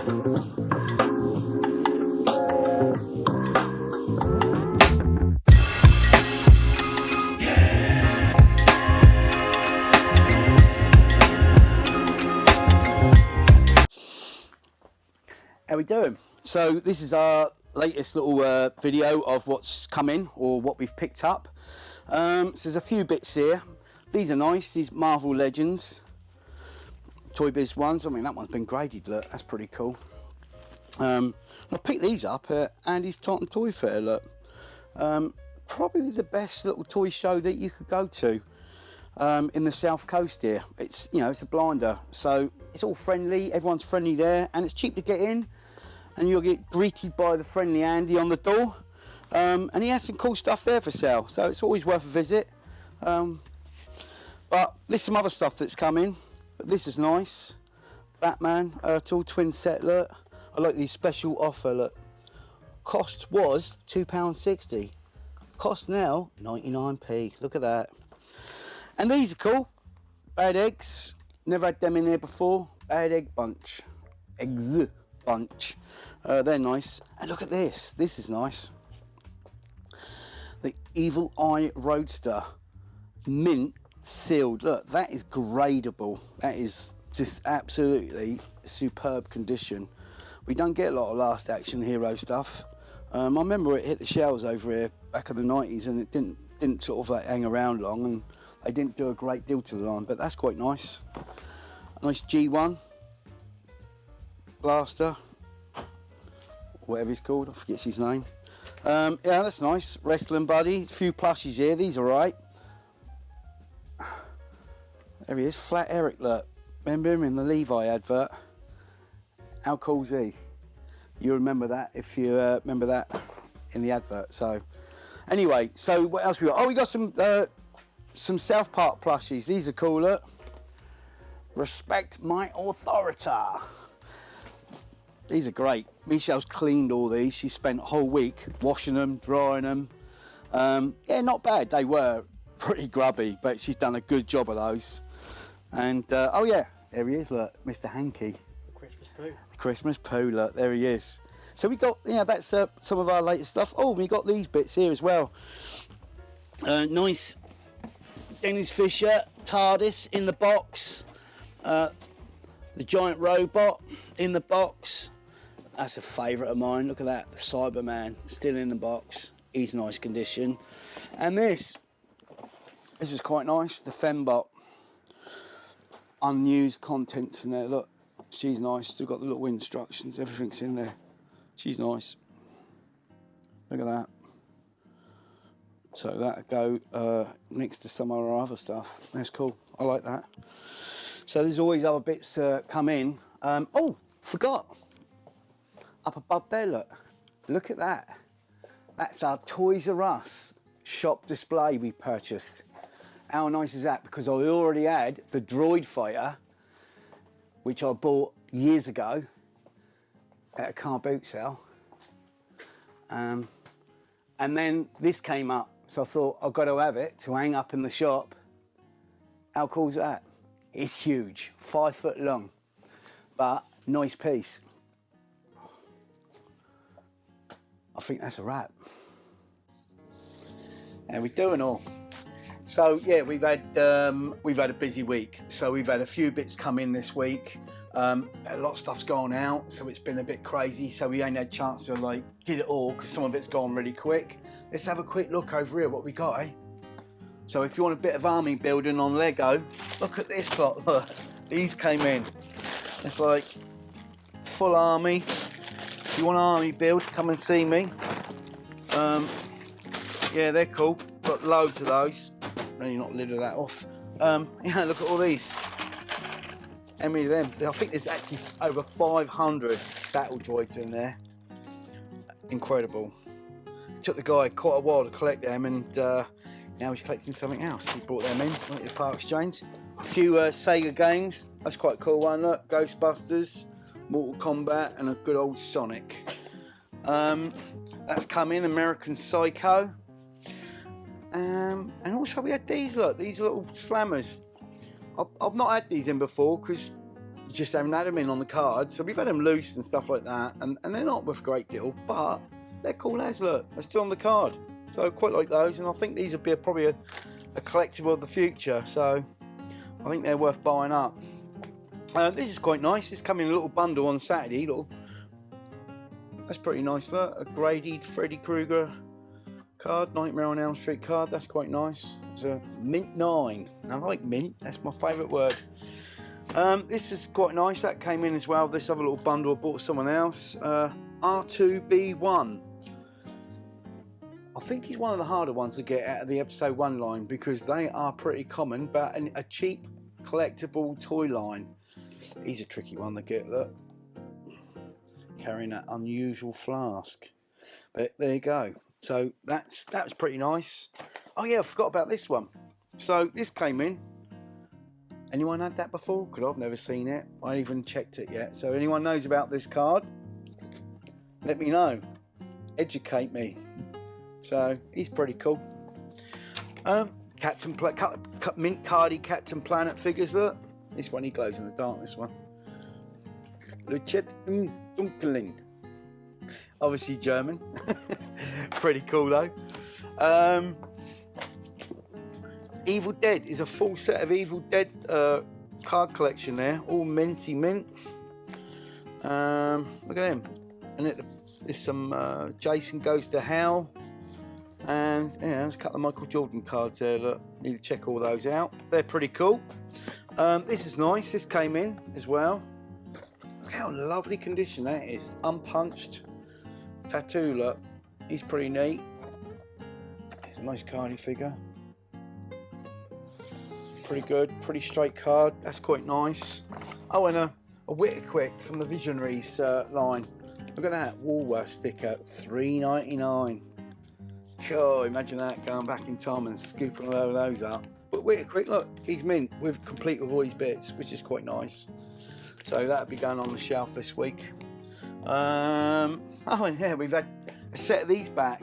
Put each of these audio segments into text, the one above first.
How we doing? So this is our latest little video of what's coming or what we've picked up. So there's a few bits here. These are nice, these Marvel Legends Toy Biz ones. I mean, that one's been graded, look, that's pretty cool. I picked these up at Andy's Taunton Toy Fair, look. Probably the best little toy show that you could go to in the South Coast here. It's, you know, it's a blinder, so it's all friendly, everyone's friendly there, and it's cheap to get in, and you'll get greeted by the friendly Andy on the door. And he has some cool stuff there for sale, so it's always worth a visit. But there's some other stuff that's coming, but this is nice. Batman, Ertl, twin set, look. I like the special offer, look. Cost was £2.60. Cost now 99p, look at that. And these are cool. Bad eggs, never had them in there before. Bad egg bunch, eggs bunch. They're nice. And look at this, this is nice. The Evil Eye Roadster, mint sealed. Look, that is gradable. That is just absolutely superb condition. We don't get a lot of Last Action Hero stuff. I remember it hit the shelves over here back in the 90s, and it didn't sort of like hang around long, and they didn't do a great deal to the line, but that's quite nice. A nice G1 blaster, whatever he's called, I forget his name. Yeah, that's nice. Wrestling Buddy, a few plushies here, these are right. There he is, Flat Eric, look. Remember him in the Levi advert? How cool's he? You remember that if you remember that in the advert. So anyway, so what else we got? Oh, we got some South Park plushies. These are cool, look. Respect my authority. These are great. Michelle's cleaned all these. She spent a whole week washing them, drying them. Yeah, not bad. They were pretty grubby, but she's done a good job of those. And oh yeah, there he is, look, Mr. Hanky. Christmas poo. Christmas poo, look, there he is. So we got, yeah, that's some of our latest stuff. Oh, we got these bits here as well. Nice Dennis Fisher TARDIS in the box. The giant robot in the box. That's a favourite of mine. Look at that, the Cyberman still in the box. He's nice condition. And this is quite nice. The Fembot, unused contents in there. Look, she's nice. Still got the little instructions. Everything's in there. She's nice. Look at that. So that'll go next to some of our other stuff. That's cool. I like that. So there's always other bits come in. Oh, forgot. Up above there, look. Look at that. That's our Toys R Us shop display we purchased. How nice is that? Because I already had the Droid Fighter, which I bought years ago at a car boot sale. And then this came up, so I thought I've got to have it to hang up in the shop. How cool is that? It's huge, 5 foot long, but nice piece. I think that's a wrap. How we doing all? So yeah, we've had a busy week. So we've had a few bits come in this week. A lot of stuff's gone out, so it's been a bit crazy. So we ain't had a chance to like get it all because some of it's gone really quick. Let's have a quick look over here what we got, eh? So if you want a bit of army building on Lego, look at this lot. Look, these came in. It's like full army. If you want army build, come and see me. Yeah, they're cool. Got loads of those. No, you're not lidding that off. Yeah, look at all these. How many of them? I think there's actually over 500 battle droids in there. Incredible. It took the guy quite a while to collect them, and now he's collecting something else. He brought them in, like the part exchange. A few Sega games. That's quite a cool one. Look, Ghostbusters, Mortal Kombat, and a good old Sonic. That's come in, American Psycho. And also we had these, look, these little slammers. I've not had these in before because just haven't had them in on the card. So we've had them loose and stuff like that, and they're not worth a great deal, but they're cool as, look, they're still on the card. So I quite like those, and I think these would be probably a collectible of the future, so I think they're worth buying up. This is quite nice. It's come in a little bundle on Saturday. That's pretty nice. Look, a graded Freddy Krueger card, Nightmare on Elm Street card. That's quite nice. It's a mint 9. I like mint. That's my favourite word. This is quite nice. That came in as well. This other little bundle I bought someone else. R2B1. I think he's one of the harder ones to get out of the episode 1 line because they are pretty common, but a cheap collectible toy line. He's a tricky one to get, look. Carrying that unusual flask. But there you go. So that was pretty nice. Oh yeah, I forgot about this one. So this came in. Anyone had that before? Because I've never seen it. I ain't even checked it yet. So anyone knows about this card? Let me know. Educate me. So he's pretty cool. Mint Cardy Captain Planet figures, look. This one, he glows in the dark, this one. Luchet Dunkeling. Obviously German. Pretty cool though. Evil Dead is a full set of Evil Dead card collection there. All minty mint. Look at them. And there's some Jason Goes to Hell. And yeah, there's a couple of Michael Jordan cards there. Look, need to check all those out. They're pretty cool. This is nice. This came in as well. Look how lovely condition that is. Unpunched tattoo. Look, he's pretty neat. It's a nice cardy figure. Pretty good. Pretty straight card. That's quite nice. Oh, and a Whittaquick from the Visionaries line. Look at that Woolworth sticker. $3.99. Oh, imagine that, going back in time and scooping all of those up. But Whittaquick, look, he's mint complete with all his bits, which is quite nice. So that'll be going on the shelf this week. Oh, and yeah, we've had a set of these back.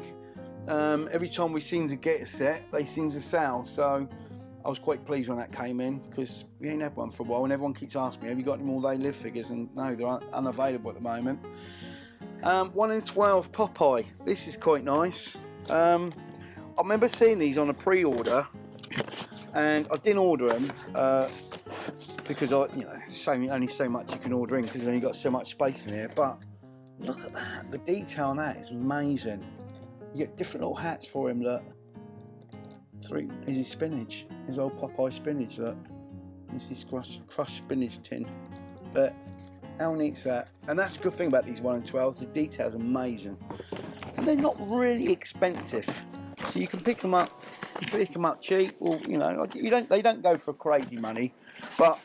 Every time we seem to get a set, they seem to sell. So I was quite pleased when that came in because we ain't had one for a while, and everyone keeps asking me, have you got any All They Live figures? And no, they're unavailable at the moment. 1 in 12 Popeye. This is quite nice. I remember seeing these on a pre-order, and I didn't order them because only so much you can order in because you've only got so much space in here. But look at that, the detail on that is amazing. You get different little hats for him. Look, is his spinach, his old Popeye spinach. Look, this is crushed spinach tin. But how neat's that? And that's the good thing about these 1 in 12s. The detail's amazing. And they're not really expensive, so you can pick them up cheap, or they don't go for crazy money, but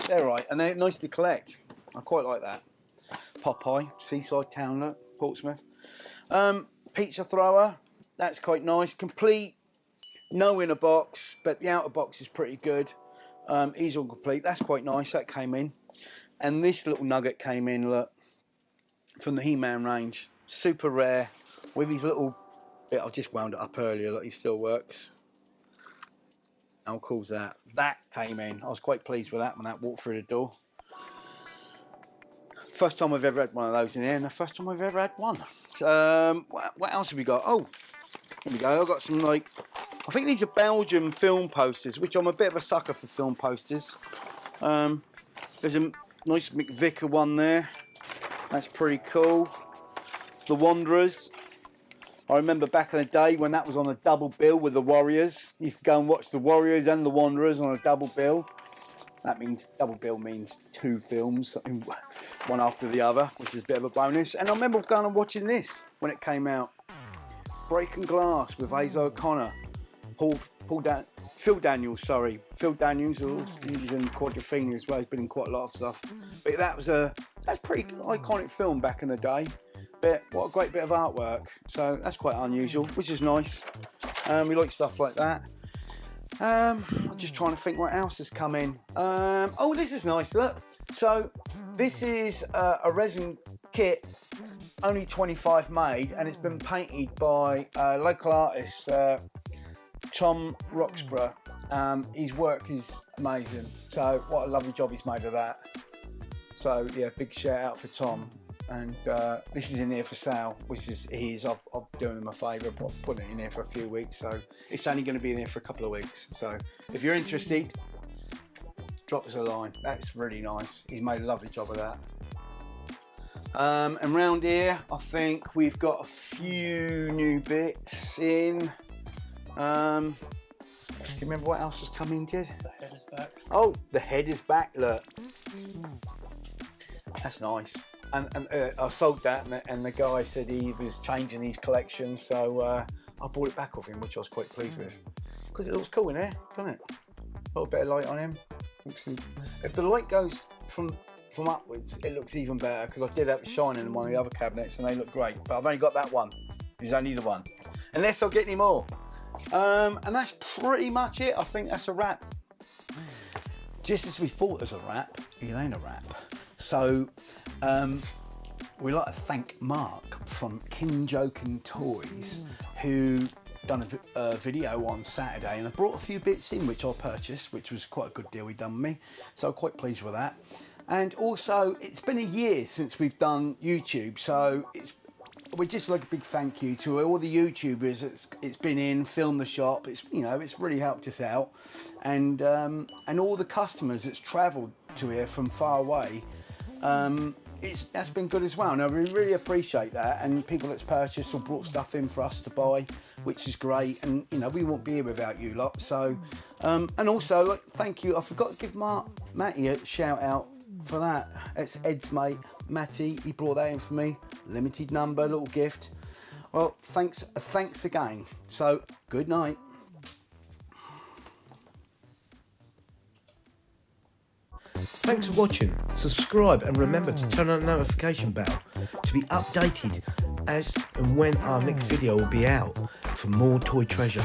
they're right, and they're nice to collect. I quite like that. Popeye, seaside townlet, Portsmouth. Pizza thrower, that's quite nice. Complete, no inner box, but the outer box is pretty good. He's all complete. That's quite nice. That came in, and this little nugget came in. Look, from the He-Man range, super rare. With his little bit, I just wound it up earlier. Look, he still works. How cool's that? That came in. I was quite pleased with that when that walked through the door. First time I've ever had one of those in here, and the first time I've ever had one. What else have we got? Oh, here we go. I've got some, I think these are Belgian film posters, which I'm a bit of a sucker for film posters. There's a nice McVicker one there. That's pretty cool. The Wanderers. I remember back in the day when that was on a double bill with the Warriors. You could go and watch the Warriors and the Wanderers on a double bill. That means, double bill means 2 films, one after the other, which is a bit of a bonus. And I remember going and watching this when it came out. Breaking Glass with Hazel O'Connor. Phil Daniels, Phil Daniels, he's in Quadrophenia as well. He's been in quite a lot of stuff. But that's pretty iconic film back in the day. But what a great bit of artwork. So that's quite unusual, which is nice. We like stuff like that. I'm just trying to think what else has come in. Oh, this is nice, look. So this is a resin kit, only 25 made, and it's been painted by local artist Tom Roxburgh. His work is amazing. So what a lovely job he's made of that. So yeah, big shout out for Tom. And this is in here for sale, which is I'm doing him a favour, putting it in here for a few weeks. So it's only going to be in here for a couple of weeks. So if you're interested, drop us a line. That's really nice. He's made a lovely job of that. And round here, I think we've got a few new bits in. Do you remember what else was coming, Jed? The head is back. Oh, the head is back, look. That's nice. And I sold that, and the guy said he was changing his collection, so I bought it back off him, which I was quite pleased with. Because it looks cool in there, doesn't it? A little bit of light on him. If the light goes from upwards, it looks even better, because I did have it shining in one of the other cabinets, and they look great. But I've only got that one. There's only the one. Unless I'll get any more. And that's pretty much it. I think that's a wrap. Just as we thought it was a wrap, it ain't a wrap. So we'd like to thank Mark from Kinjoken Toys, who done a video on Saturday, and I brought a few bits in which I purchased, which was quite a good deal he done with me. So I'm quite pleased with that. And also, it's been a year since we've done YouTube, so we just like a big thank you to all the YouTubers it's been in, filmed the shop. It's really helped us out, and all the customers that's travelled to here from far away. That's been good as well, and I really appreciate that. And people that's purchased or brought stuff in for us to buy, which is great. And we won't be here without you lot. So, and also thank you. I forgot to give Matty a shout out for that. It's Ed's mate, Matty. He brought that in for me. Limited number, little gift. Well, thanks again. So, good night. Thanks for watching. Subscribe and remember to turn on the notification bell to be updated as and when our next video will be out for more toy treasure.